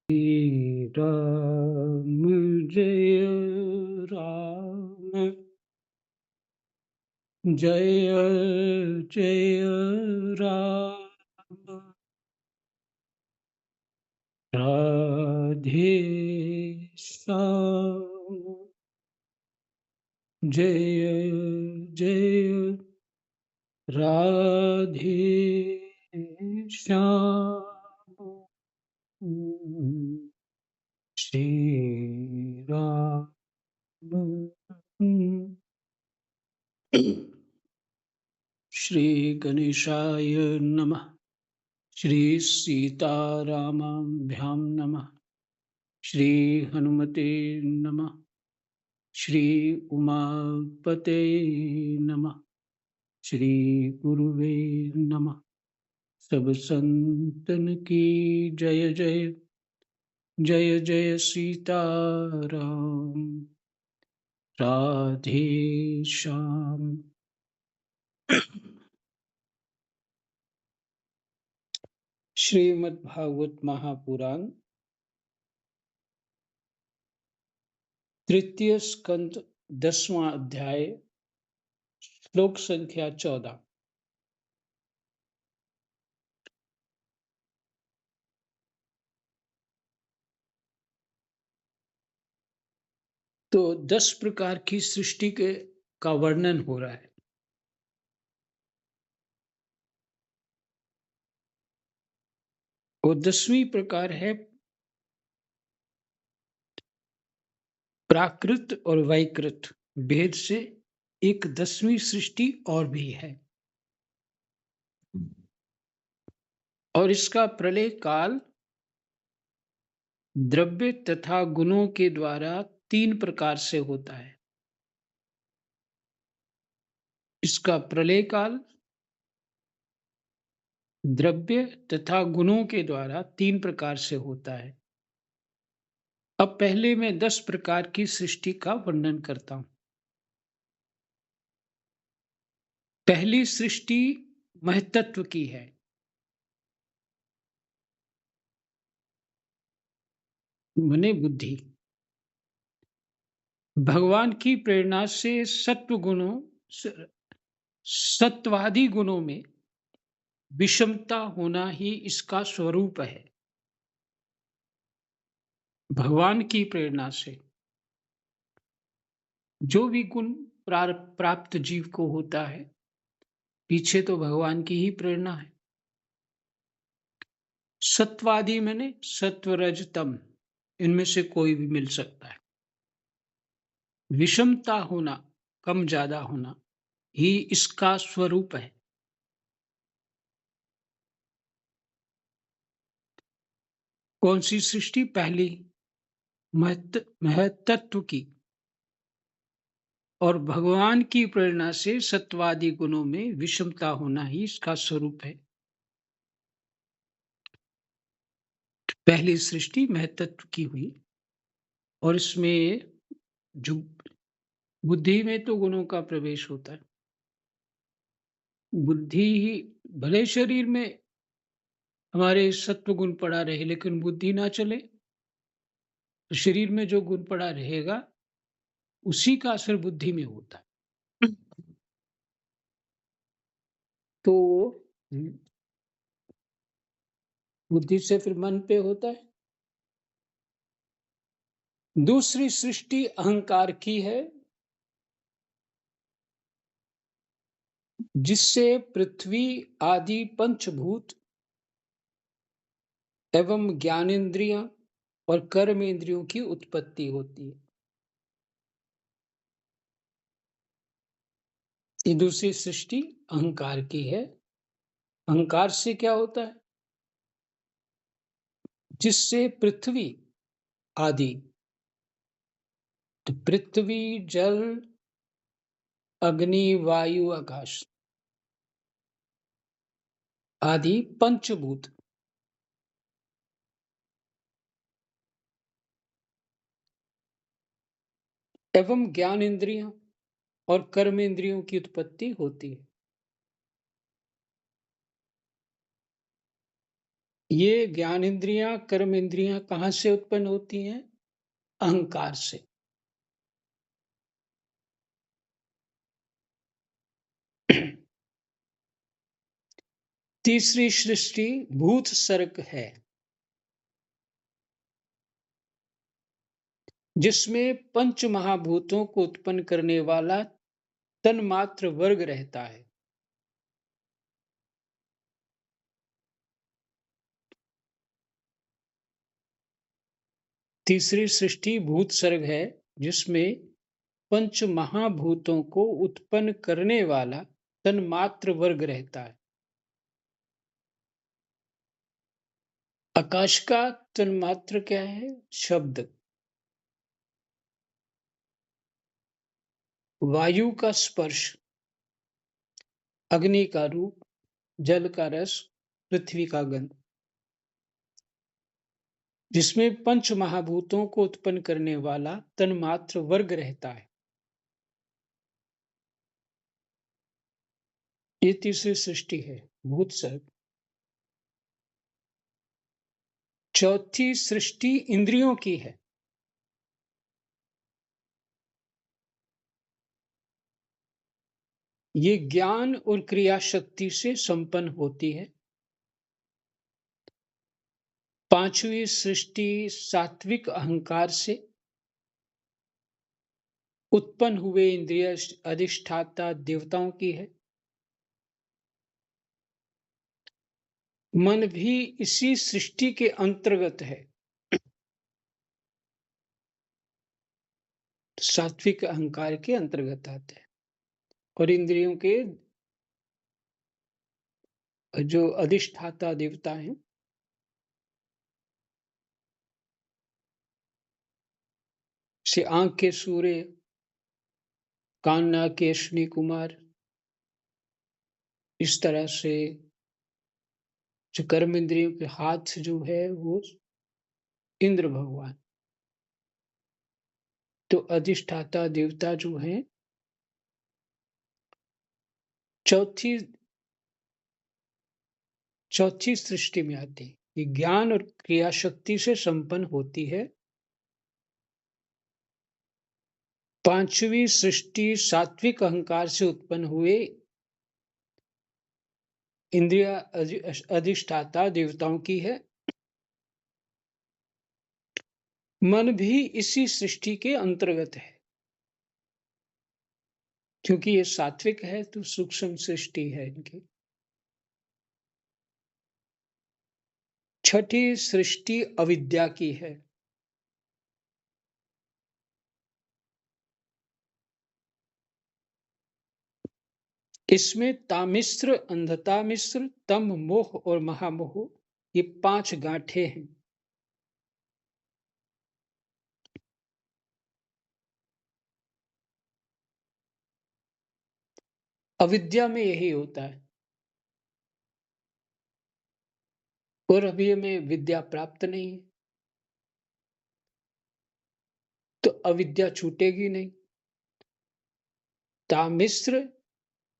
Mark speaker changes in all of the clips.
Speaker 1: श्री राम जय राम जय जय राम राधे श्याम जय जय राधे श्याम श्री राम श्री गणेशाय नमः। श्री सीतारामाभ्यां नमः। श्री हनुमते नमः। श्री उमापते नमः। श्री गुरुवे नमः। सब संतन की जय जय। जय जय सीताराम राधे श्याम। श्रीमद् भागवत महापुराण तृतीय स्कंद 10वां अध्याय श्लोक संख्या 14। तो 10 प्रकार की सृष्टि के का वर्णन हो रहा है। और 10वीं प्रकार है प्राकृत और वैकृत भेद से एक 10वीं सृष्टि और भी है। और इसका प्रलय काल द्रव्य तथा गुणों के द्वारा 3 प्रकार से होता है। इसका प्रलय काल द्रव्य तथा गुणों के द्वारा 3 प्रकार से होता है। अब पहले मैं 10 प्रकार की सृष्टि का वर्णन करता हूं। पहली सृष्टि महतत्व की है। मने बुद्धि। भगवान की प्रेरणा से सत्वादि गुणों में विषमता होना ही इसका स्वरूप है। भगवान की प्रेरणा से जो भी गुण प्राप्त जीव को होता है, पीछे तो भगवान की ही प्रेरणा है। सत्वादि मैंने सत्व रज तम, इनमें से कोई भी मिल सकता है। विषमता होना, कम ज्यादा होना ही इसका स्वरूप है। कौन सी सृष्टि? पहली महतत्व की। और भगवान की प्रेरणा से सत्वादि गुणों में विषमता होना ही इसका स्वरूप है। पहली सृष्टि महतत्व की हुई। और इसमें जो बुद्धि में तो गुणों का प्रवेश होता है। बुद्धि ही भले शरीर में हमारे सत्व गुण पड़ा रहे, लेकिन बुद्धि ना चले तो शरीर में जो गुण पड़ा रहेगा उसी का असर बुद्धि में होता है। तो बुद्धि से फिर मन पे होता है। दूसरी सृष्टि अहंकार की है, जिससे पृथ्वी आदि पंचभूत एवं ज्ञानेंद्रियां और कर्मेंद्रियों की उत्पत्ति होती है। ये दूसरी सृष्टि अहंकार की है। अहंकार से क्या होता है? जिससे पृथ्वी आदि, तो पृथ्वी जल अग्नि वायु आकाश आदि पंचभूत एवं ज्ञान इंद्रियों और कर्म इंद्रियों की उत्पत्ति होती है। ये ज्ञान इंद्रियां, कर्म इंद्रियां कहाँ से उत्पन्न होती हैं? अहंकार से। तीसरी सृष्टि भूत सर्ग है, जिसमें पंच महाभूतों को उत्पन्न करने वाला तन्मात्र वर्ग रहता है। तीसरी सृष्टि भूत सर्ग है, जिसमें पंच महाभूतों को उत्पन्न करने वाला तन्मात्र वर्ग रहता है। आकाश का तन्मात्र क्या है? शब्द। वायु का स्पर्श, अग्नि का रूप, जल का रस, पृथ्वी का गंध। जिसमें पंच महाभूतों को उत्पन्न करने वाला तन्मात्र वर्ग रहता है। ये तीसरी सृष्टि है, भूत सर्ग। चौथी सृष्टि इंद्रियों की है। ये ज्ञान और क्रिया शक्ति से संपन्न होती है। पांचवी सृष्टि सात्विक अहंकार से उत्पन्न हुए इंद्रिय अधिष्ठाता देवताओं की है। मन भी इसी सृष्टि के अंतर्गत है। सात्विक अहंकार के अंतर्गत आते हैं। और इंद्रियों के जो अधिष्ठाता देवता हैं, से आंख के सूर्य, कान नाक के अश्विनी कुमार, इस तरह से जो कर्म इंद्रियों के हाथ जो है वो इंद्र भगवान। तो अधिष्ठाता देवता जो है चौथी चौथी सृष्टि में आती है। ये ज्ञान और क्रिया शक्ति से संपन्न होती है। पांचवी सृष्टि सात्विक अहंकार से उत्पन्न हुए इंद्रिय अधिष्ठाता देवताओं की है। मन भी इसी सृष्टि के अंतर्गत है, क्योंकि ये सात्विक है तो सूक्ष्म सृष्टि है इनकी। छठी सृष्टि अविद्या की है। इसमें तामिश्र, अंधतामिश्र, तम मोह और महामोह, ये 5 गांठें हैं। अविद्या में यही होता है। और अभी हमें विद्या प्राप्त नहीं है, तो अविद्या छूटेगी नहीं। तामिश्र,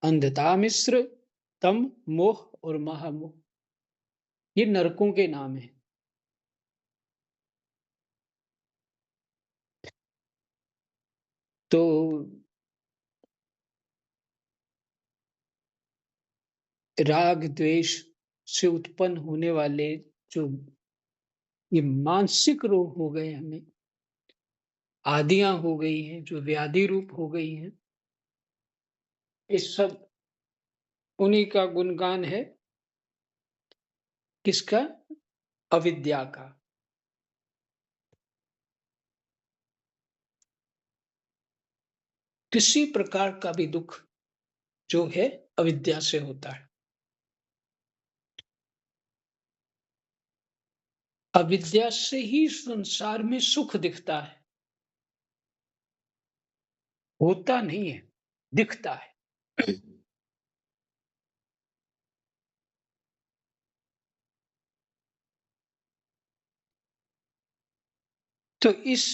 Speaker 1: अंधतामिश्र, तम मोह और महामोह, ये नरकों के नाम हैं। तो राग द्वेष से उत्पन्न होने वाले जो ये मानसिक रोग हो गए, हमें आदियां हो गई हैं, जो व्याधि रूप हो गई हैं, इस सब उन्हीं का गुणगान है। किसका? अविद्या का। किसी प्रकार का भी दुख जो है अविद्या से होता है। अविद्या से ही संसार में सुख दिखता है, होता नहीं है, दिखता है। तो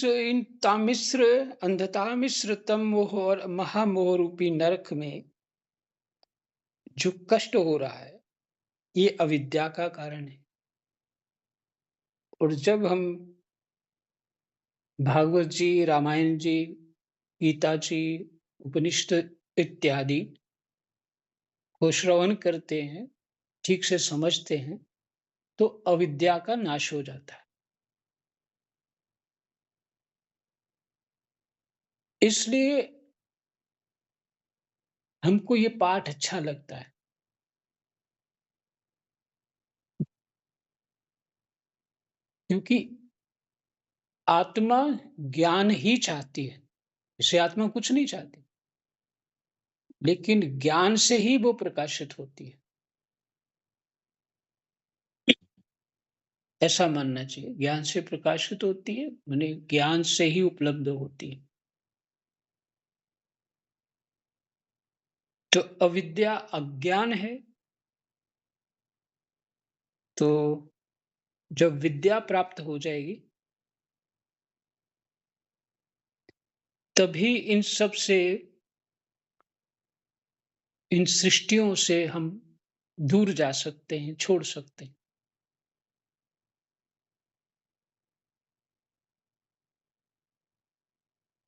Speaker 1: इन तामिश्र, अंधतामिश्र, तम मोह और महामोह रूपी नरक में जो कष्ट हो रहा है, ये अविद्या का कारण है। और जब हम भागवत जी, रामायण जी, गीता जी, उपनिषद इत्यादि को श्रवण करते हैं, ठीक से समझते हैं, तो अविद्या का नाश हो जाता है। इसलिए हमको ये पाठ अच्छा लगता है, क्योंकि आत्मा ज्ञान ही चाहती है, इसे आत्मा कुछ नहीं चाहती, लेकिन ज्ञान से ही वो प्रकाशित होती है, ऐसा मानना चाहिए। ज्ञान से प्रकाशित होती है, माने ज्ञान से ही उपलब्ध होती है। तो अविद्या अज्ञान है, तो जब विद्या प्राप्त हो जाएगी, तभी इन सब से, इन सृष्टियों से हम दूर जा सकते हैं, छोड़ सकते हैं।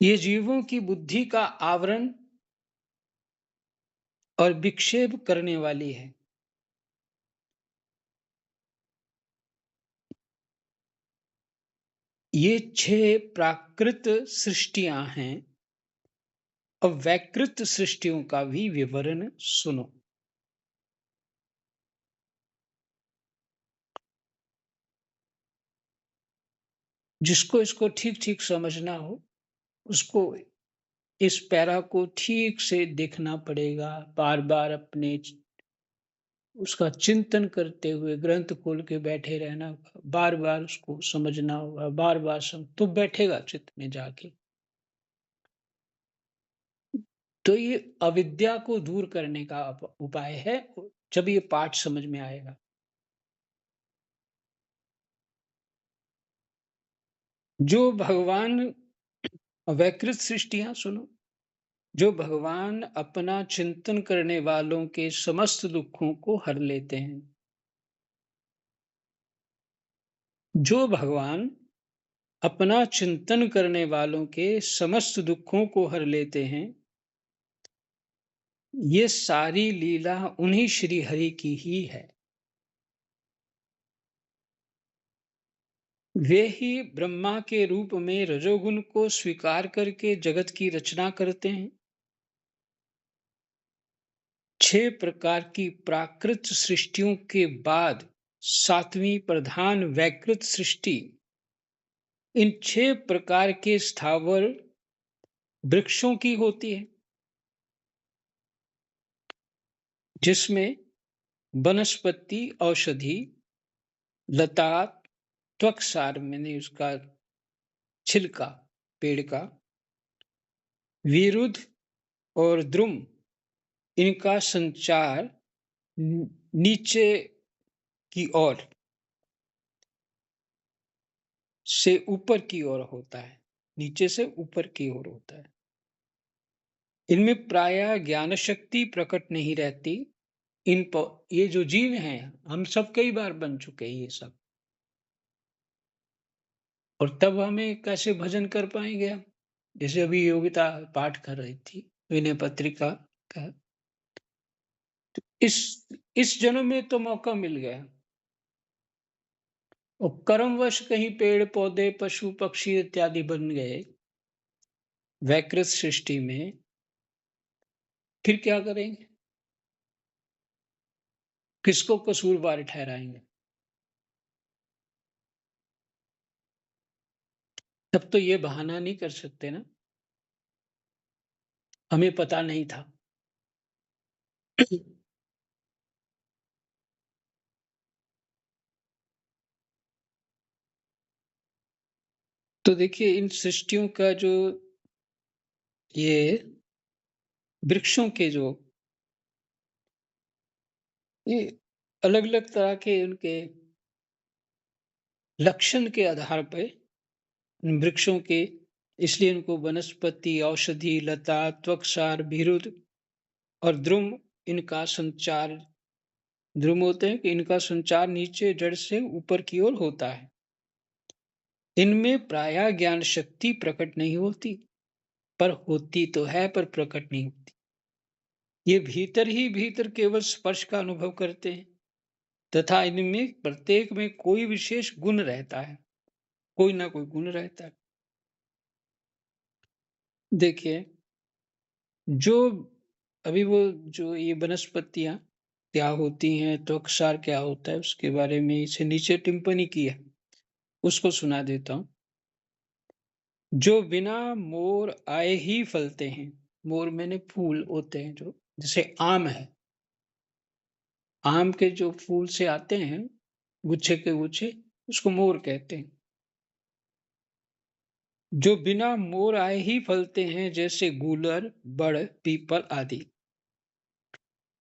Speaker 1: ये जीवों की बुद्धि का आवरण और विक्षेप करने वाली है। ये 6 प्राकृत सृष्टियां हैं। अब वैकृत सृष्टियों का भी विवरण सुनो। जिसको इसको ठीक-ठीक समझना हो, उसको इस पैरा को ठीक से देखना पड़ेगा, बार-बार अपने उसका चिंतन करते हुए ग्रंथ खोल के बैठे रहना होगा, बार-बार उसको समझना होगा, बार-बार तो बैठेगा चित्त में जाके। तो ये अविद्या को दूर करने का उपाय है, जब ये पाठ समझ में आएगा। जो भगवान वैकृत सृष्टियां सुनो, जो भगवान अपना चिंतन करने वालों के समस्त दुखों को हर लेते हैं। जो भगवान अपना चिंतन करने वालों के समस्त दुखों को हर लेते हैं, ये सारी लीला उन्हीं श्री हरि की ही है। वे ही ब्रह्मा के रूप में रजोगुण को स्वीकार करके जगत की रचना करते हैं। 6 प्रकार की प्राकृत सृष्टियों के बाद 7वीं प्रधान वैकृत सृष्टि इन 6 प्रकार के स्थावर वृक्षों की होती है, जिसमें वनस्पति, औषधि, लता, त्वक्सार मैंने उसका छिलका पेड़ का, विरुद्ध और द्रुम इनका संचार नीचे की ओर से ऊपर की ओर होता है, नीचे से ऊपर की ओर होता है। इनमें प्रायः ज्ञान शक्ति प्रकट नहीं रहती। ये जो जीव हैं, हम सब कई बार बन चुके हैं ये सब, और तब हमें कैसे भजन कर पाएंगे हम? जैसे अभी योगिता पाठ कर रही थी विनय पत्रिका का, इस इस जन्म में तो मौका मिल गया, और कर्मवश कहीं पेड़ पौधे पशु पक्षी इत्यादि बन गए वैकृत सृष्टि में, फिर क्या करेंगे? किसको कसूरवार ठहराएंगे? तब तो ये बहाना नहीं कर सकते ना, हमें पता नहीं था। तो देखिए इन सृष्टियों का जो ये वृक्षों के जो ये अलग-अलग तरह के उनके लक्षण के आधार पे इन वृक्षों के, इसलिए इनको वनस्पति, औषधि, लता, त्वक्सार, भिरुद और द्रुम इनका संचार, ध्रुव होते हैं कि इनका संचार नीचे जड़ से ऊपर की ओर होता है। इनमें प्रायः ज्ञान शक्ति प्रकट नहीं होती, पर होती तो है पर प्रकट नहीं होती। ये भीतर ही भीतर केवल स्पर्श का अनुभव करते हैं, तथा इनमें प्रत्येक में कोई विशेष गुण रहता है, कोई ना कोई गुण रहता है। देखिए, जो अभी वो जो ये वनस्पतियाँ क्या होती हैं, त्वक्सार क्या होता है, उसके बारे में इसे नीचे टिप्पणी की है, उसको सुना देता हूँ। जो बिना मोर आए ही फलते हैं, मोर मैंने फूल होते हैं जो, जैसे आम है, आम के जो फूल से आते हैं, गुच्छे के गुच्छे, उसको मोर कहते हैं। जो बिना मोर आए ही फलते हैं, जैसे गूलर, बड़, पीपल आदि।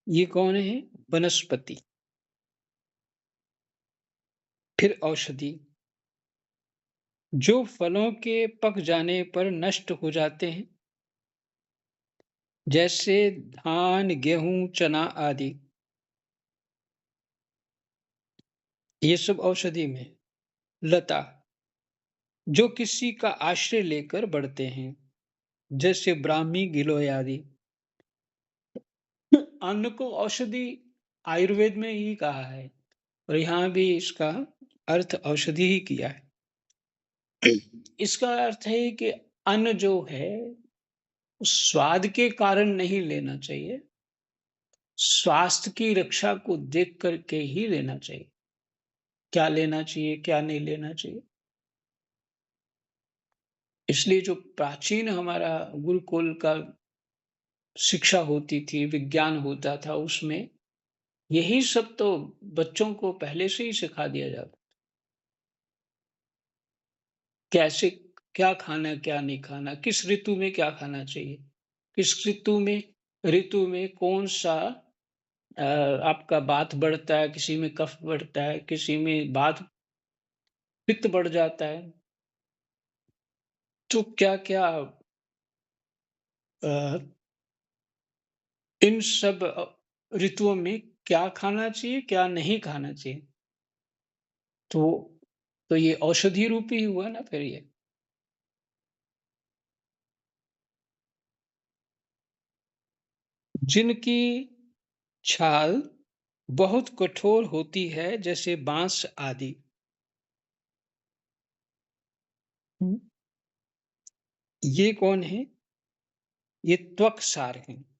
Speaker 1: ये कौन है? वनस्पति। फिर औषधि, जो फलों के पक जाने पर नष्ट हो जाते हैं, जैसे धान, गेहूं, चना आदि। ये सब औषधि में। लता, जो किसी का आश्रय लेकर बढ़ते हैं, जैसे ब्राह्मी, गिलोय आदि। अन्न को औषधि आयुर्वेद में ही कहा है, और यहाँ भी इसका अर्थ औषधि ही किया है। इसका अर्थ है कि अन्न जो है, उस स्वाद के कारण नहीं लेना चाहिए, स्वास्थ्य की रक्षा को देख करके ही लेना चाहिए। क्या लेना चाहिए, क्या नहीं लेना चाहिए। इसलिए जो प्राचीन हमारा गुरुकुल का शिक्षा होती थी, विज्ञान होता था, उसमें यही सब तो बच्चों को पहले से ही सिखा दिया जाता। कैसे क्या खाना, क्या नहीं खाना, किस ऋतु में क्या खाना चाहिए, किस ऋतु में कौन-सा आपका वात बढ़ता है, किसी में कफ बढ़ता है, किसी में वात पित्त बढ़ जाता है। तो क्या-क्या अ, इन सब ऋतुओं में क्या खाना चाहिए, क्या नहीं खाना चाहिए। तो तो ये औषधि रूपी हुआ ना फिर ये। जिनकी छाल बहुत कठोर होती है, जैसे बाँस आदि। हुँ। ये कौन है? ये त्वकसार हैं।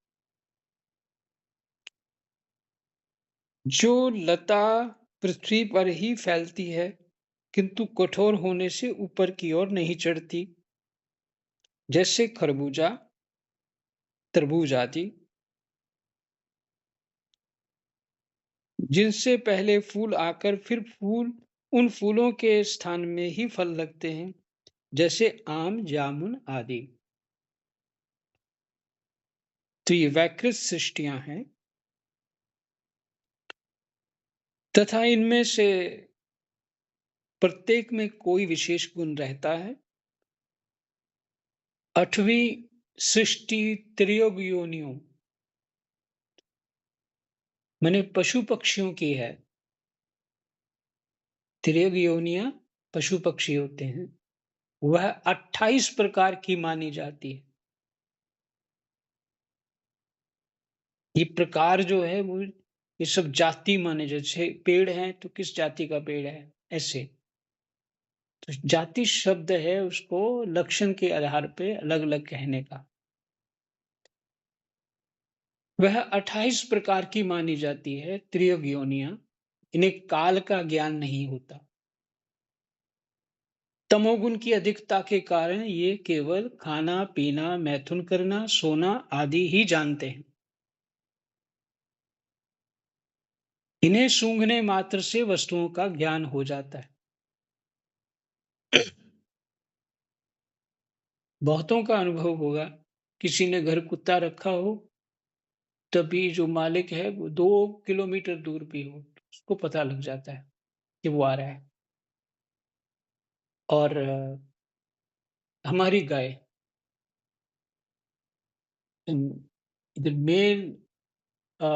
Speaker 1: जो लता पृथ्वी पर ही फैलती है, किंतु कठोर होने से ऊपर की ओर नहीं चढ़ती, जैसे खरबूजा, तरबूज आदि। जिनसे पहले फूल आकर फिर फूल उन फूलों के स्थान में ही फल लगते हैं, जैसे आम, जामुन आदि। तो ये वैकृत सृष्टियां हैं, तथा इनमें से प्रत्येक में कोई विशेष गुण रहता है। आठवीं सृष्टि त्रियोग योनियों, मैंने पशु पक्षियों की है। त्रियोग योनियां पशु पक्षी होते हैं, वह 28 प्रकार की मानी जाती है। ये प्रकार जो है वो ये सब जाति माने, जैसे पेड़ है तो किस जाति का पेड़ है, ऐसे। तो जाति शब्द है उसको लक्षण के आधार पे अलग अलग कहने का। वह 28 प्रकार की मानी जाती है त्रियोग योनियां। इन्हें काल का ज्ञान नहीं होता। तमोगुण की अधिकता के कारण ये केवल खाना पीना, मैथुन करना, सोना आदि ही जानते हैं। इन्हें सूंघने मात्र से वस्तुओं का ज्ञान हो जाता है। बहुतों का अनुभव होगा, किसी ने घर कुत्ता रखा हो, तभी जो मालिक है वो 2 किलोमीटर दूर भी हो, उसको पता लग जाता है कि वो आ रहा है। और हमारी गाय, इधर मेन अ,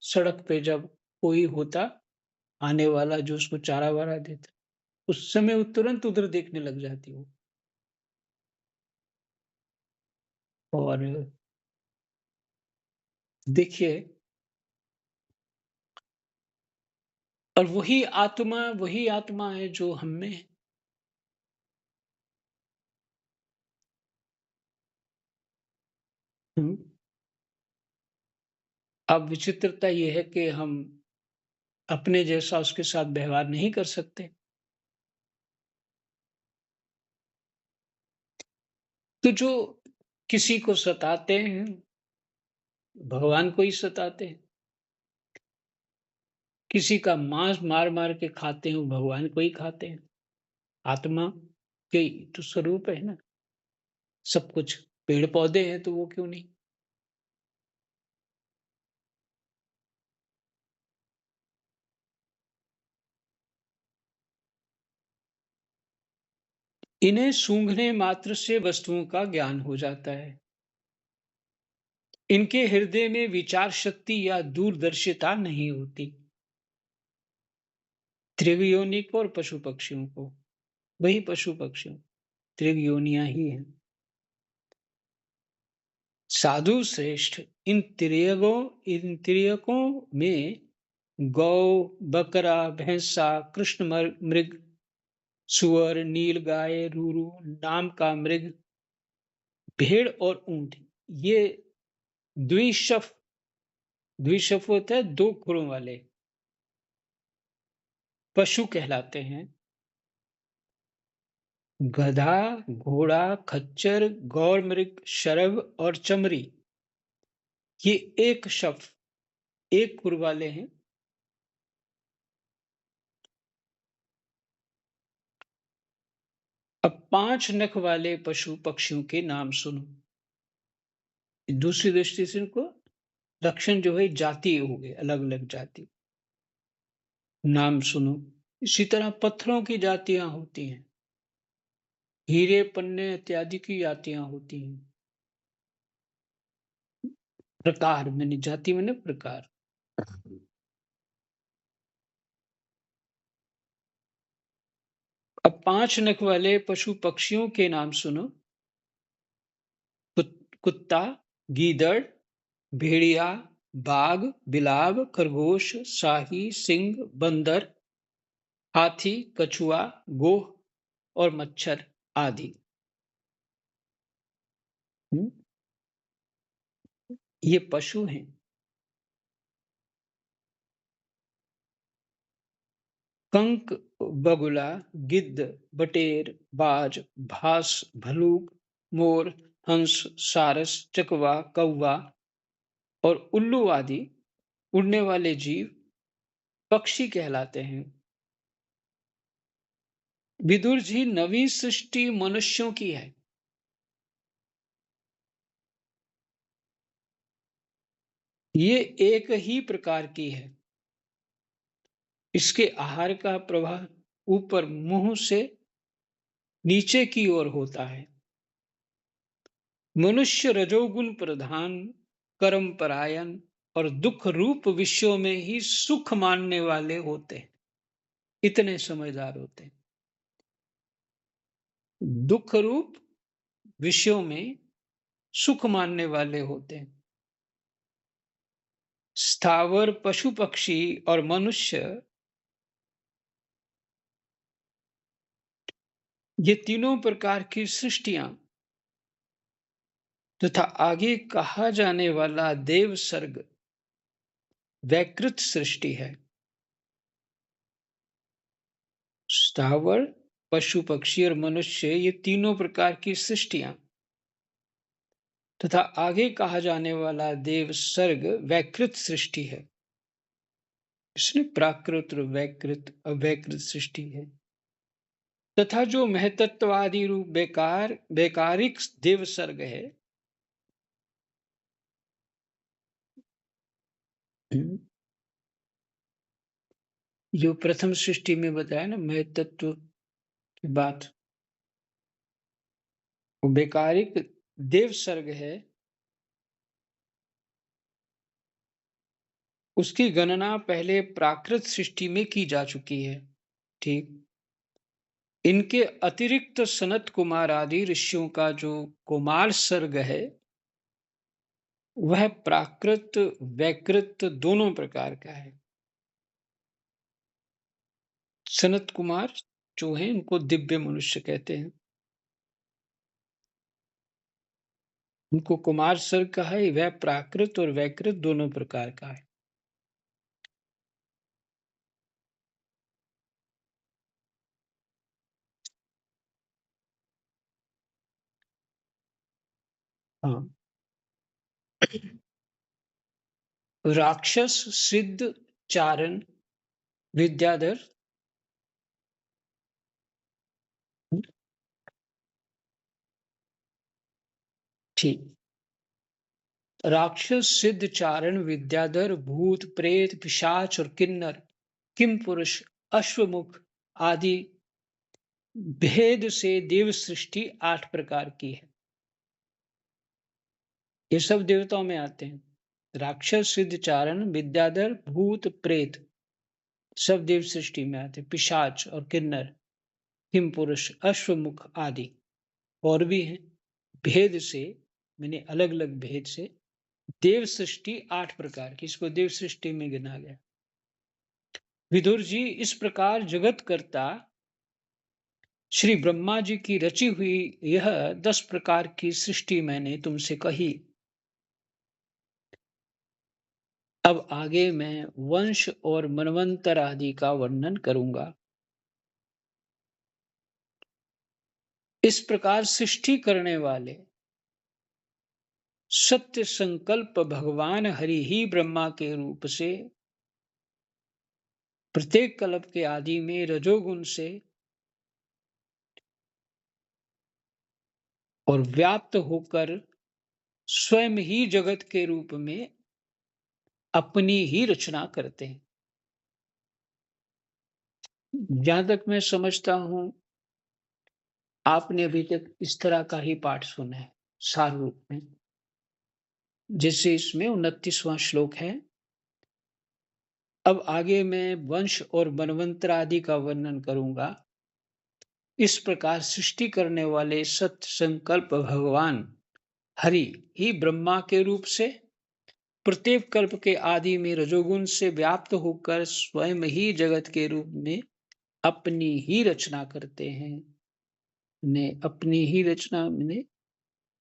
Speaker 1: सड़क पे जब कोई होता आने वाला जो उसको चारा वारा देता, उस समय वो तुरंत उधर देखने लग जाती वो। और देखिए, और वही आत्मा है जो हम में है। हुँ। अब विचित्रता ये है कि हम अपने जैसा उसके साथ व्यवहार नहीं कर सकते। तो जो किसी को सताते हैं, भगवान को ही सताते हैं। किसी का मांस मार-मार के खाते हैं, वो भगवान को ही खाते हैं। आत्मा के ही तो स्वरूप है ना, सब कुछ। पेड़-पौधे हैं तो वो क्यों नहीं? इन्हें सूंघने मात्र से वस्तुओं का ज्ञान हो जाता है। इनके हृदय में विचार शक्ति या दूरदर्शिता नहीं होती। त्रिगयोनि को और पशु-पक्षियों को, वही पशु-पक्षियों, त्रिगयोनियाँ ही हैं। साधु श्रेष्ठ, इन त्रियकों में गौ, बकरा, भैंसा, कृष्ण मृग, सूअर, नीलगाय, रूरू नाम का मृग, भेड़ और ऊंट, ये द्विशफ द्विशफ होता है दो खुरों वाले पशु कहलाते हैं। गधा, घोड़ा, खच्चर, गौर मृग, शरभ और चमरी, ये एक शफ एक खुर वाले हैं। अब पांच नख वाले पशु पक्षियों के नाम सुनो। दूसरी दृष्टि से इनको लक्षण जो है जाति हो गए, अलग अलग जाति। नाम सुनो। इसी तरह पत्थरों की जातियां होती हैं, हीरे पन्ने इत्यादि की जातियां होती हैं। प्रकार मैंने जाति मैंने प्रकार। अब पांच नख वाले पशु पक्षियों के नाम सुनो। कुत्ता, गीदड़, भेड़िया, बाघ, बिलाव, खरगोश, शाही, सिंह, बंदर, हाथी, कछुआ, गोह और मच्छर आदि। हम्म, ये पशु हैं। कंक, बगुला, गिद्ध, बटेर, बाज, भास, भलूक, मोर, हंस, सारस, चकवा, कौवा और उल्लू आदि उड़ने वाले जीव पक्षी कहलाते हैं। विदुर जी, नवी सृष्टि मनुष्यों की है। ये एक ही प्रकार की है। इसके आहार का प्रवाह ऊपर मुंह से नीचे की ओर होता है। मनुष्य रजोगुण प्रधान, कर्म परायण और दुख रूप विषयों में ही सुख मानने वाले होते हैं। इतने समझदार होते हैं। दुख रूप विषयों में सुख मानने वाले होते हैं। स्थावर, पशु पक्षी और मनुष्य, ये तीनों प्रकार की सृष्टियां तथा आगे कहा जाने वाला देव सर्ग वैकृत सृष्टि है। स्थावर, पशु पक्षी और मनुष्य, ये तीनों प्रकार की सृष्टियां तथा आगे कहा जाने वाला देव सर्ग वैकृत सृष्टि है। इसने प्राकृत और वैकृत अवैकृत सृष्टि है। तथा जो महतत्वादि रूप बेकारिक देव सर्ग है, जो प्रथम सृष्टि में बताया ना महतत्व की बात, वो बेकारिक देव सर्ग है। उसकी गणना पहले प्राकृत सृष्टि में की जा चुकी है। ठीक। इनके अतिरिक्त सनत कुमार आदि ऋषियों का जो कुमार सर्ग है, वह प्राकृत, वैकृत दोनों प्रकार का है। सनत कुमार जो हैं, उनको दिव्य मनुष्य कहते हैं। उनको कुमार सर्ग कहा है, वह प्राकृत और वैकृत दोनों प्रकार का है। हाँ। राक्षस, सिद्ध, चारण, विद्याधर। ठीक। राक्षस, सिद्ध, चारण, विद्याधर, भूत, प्रेत, पिशाच और किन्नर, किम पुरुष, अश्वमुख आदि भेद से देव सृष्टि 8 प्रकार की है। ये सब देवताओं में आते हैं। राक्षस, सिद्ध, चारण, विद्याधर, भूत, प्रेत सब देव सृष्टि में आते हैं। पिशाच और किन्नर, किम पुरुष, अश्वमुख आदि और भी हैं। भेद से मैंने अलग अलग भेद से देव सृष्टि 8 प्रकार की, इसको देव सृष्टि में गिना गया। विदुर जी, इस प्रकार जगत कर्ता श्री ब्रह्मा जी की रची हुई यह 10 प्रकार की सृष्टि मैंने तुमसे कही। अब आगे मैं वंश और मनवंतर आदि का वर्णन करूंगा। इस प्रकार सृष्टि करने वाले सत्य संकल्प भगवान हरि ही ब्रह्मा के रूप से प्रत्येक कल्प के आदि में रजोगुण से और व्याप्त होकर स्वयं ही जगत के रूप में अपनी ही रचना करते हैं। जहां तक मैं समझता हूं, आपने अभी तक इस तरह का ही पाठ सुना है सार रूप में। जैसे इसमें 29वां श्लोक है। अब आगे मैं वंश और मनवंतर आदि का वर्णन करूंगा। इस प्रकार सृष्टि करने वाले सत्य संकल्प भगवान हरि ही ब्रह्मा के रूप से प्रत्येक कल्प के आदि में रजोगुण से व्याप्त होकर स्वयं ही जगत के रूप में अपनी ही रचना करते हैं। ने अपनी ही रचना में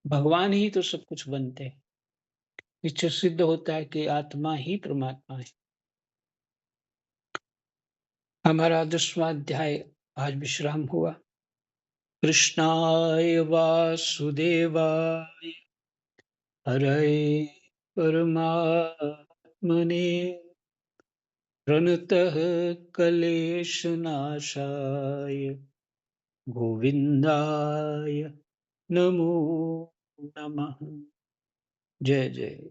Speaker 1: भगवान ही तो सब कुछ बनते हैं। इससे सिद्ध होता है कि आत्मा ही परमात्मा है। हमारा 10वां अध्याय आज विश्राम हुआ। कृष्णाय वासुदेवाय हरये परमात्मने प्रणतः क्लेशनाशाय गोविंदाय नमो नमः। जय जय।